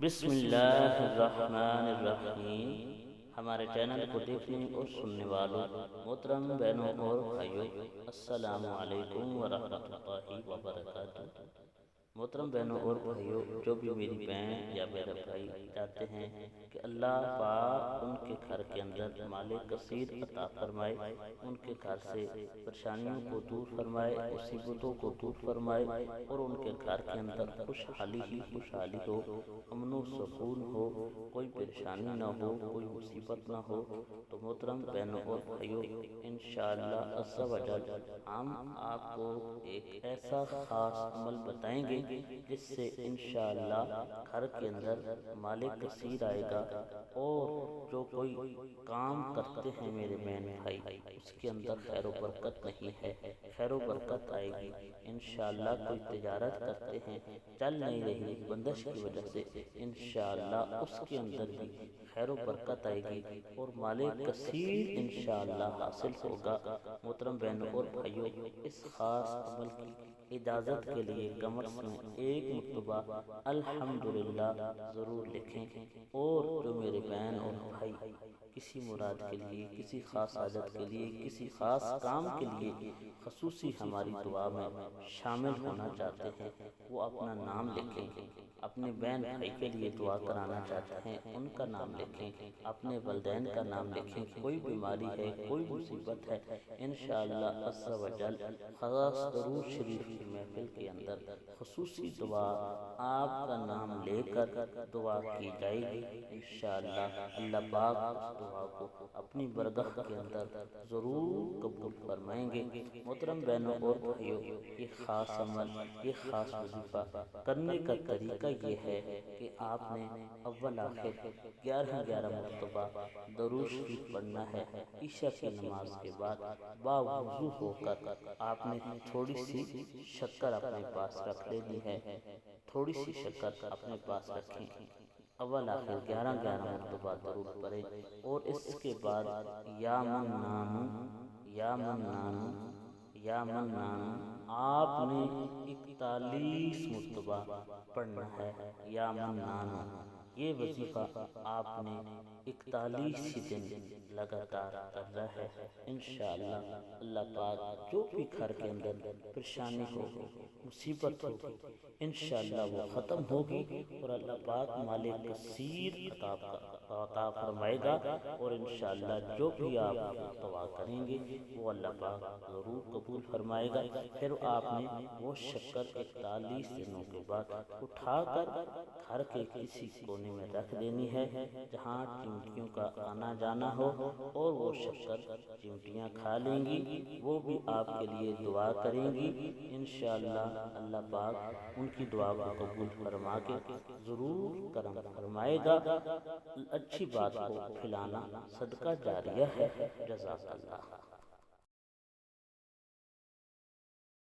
بسم اللہ الرحمن الرحیم۔ ہمارے چینل کو دیکھنے اور سننے والوں محترم بہنوں اور بھائیوں، السلام علیکم ورحمۃ اللہ وبرکاتہ۔ محترم بہنوں اور بھائیوں، جو بھی میری بہن یا میرا بھائی چاہتے ہیں کہ اللہ پاک ان کے گھر کے اندر مال کثیر عطا فرمائے، ان کے گھر سے پریشانیوں کو دور فرمائے، مصیبتوں کو دور فرمائے اور ان کے گھر کے اندر خوشحالی ہی خوشحالی ہو، امن و سکون ہو، کوئی پریشانی نہ ہو، کوئی مصیبت نہ ہو، تو محترم بہنوں اور بھائیوں، انشاءاللہ عز و جل ہم آپ کو ایک ایسا خاص عمل بتائیں گے جس سے انشاءاللہ گھر کے اندر مال کثیر آئے گا، اور جو کوئی کام کرتے ہیں میرے بہن بھائی، اس کے اندر خیر و برکت نہیں ہے، خیر و برکت آئے گی۔ انشاءاللہ کوئی تجارت کرتے ہیں، چل نہیں رہی بندش کی وجہ سے، انشاءاللہ اس کے اندر بھی خیر و برکت آئے گی اور مال کثیر انشاءاللہ حاصل ہوگا۔ محترم بہنوں اور بھائیوں، اس خاص عمل کی اجازت کے لیے کم از کم ایک مرتبہ الحمدللہ ضرور لکھیں، اور جو میرے بہن اور بھائی کسی مراد کے لیے، کسی خاص حاجت کے لیے، کسی خاص کام کے لیے خصوصی ہماری دعا میں شامل ہونا چاہتے ہیں، وہ اپنا نام لکھیں۔ اپنے بہن بھائی کے لیے دعا کرانا چاہتے ہیں، ان کا نام لکھیں، اپنے والدین کا نام لکھیں، کوئی بیماری ہے، کوئی مصیبت ہے، انشاءاللہ عز و جل خاص درود شریف کی محفل کے اندر خصوصی دعا آپ کا نام لے کر دعا کی جائے گی۔ انشاءاللہ اللہ پاک اس دعا کو اپنی برگاہ کے اندر ضرور قبول فرمائیں گے۔ محترم بہنوں اور بھائیوں، یہ خاص عمل، یہ خاص وظیفہ کرنے کا طریقہ یہ ہے کہ آپ نے اول آخر 11 مرتبہ درود شریف پڑھنا ہے۔ عشاء کی نماز کے بعد باوضو ہو کر آپ نے تھوڑی سی شکر اپنے پاس رکھ لینی ہے، تھوڑی سی شکر اپنے پاس رکھیں، اول آخر 11 مرتبہ درود پڑھیں، اور اس کے بعد یا منانو یا منانو یا منانو آپ نے 41 مرتبہ پڑھنا ہے، یا منانو۔ یہ وظیفہ آپ نے 41 دن لگاتار کرنا ہے۔ انشاءاللہ اللہ پاک جو بھی گھر کے اندر پریشانی ہوگی، مصیبت ہوگی، انشاءاللہ وہ ختم ہوگی، اور اللہ پاک مال کثیر عطا فرمائے گا، اور انشاءاللہ جو بھی آپ دعا کریں گے وہ اللہ پاک ضرور قبول فرمائے گا۔ پھر آپ نے وہ شکر 41 دنوں کے بعد اٹھا کر گھر کے کسی کونے میں رکھ دینی ہے جہاں چیونٹیوں کا آنا جانا ہو، اور وہ شکر چیونٹیاں کھا لیں گی، وہ بھی آپ کے لیے دعا کریں گی۔ انشاءاللہ اللہ پاک ان کی دعا کو قبول فرما کے ضرور کرم فرمائے گا۔ اچھی بات کو پھیلانا صدقہ جاریہ ہے۔ جزاک اللہ۔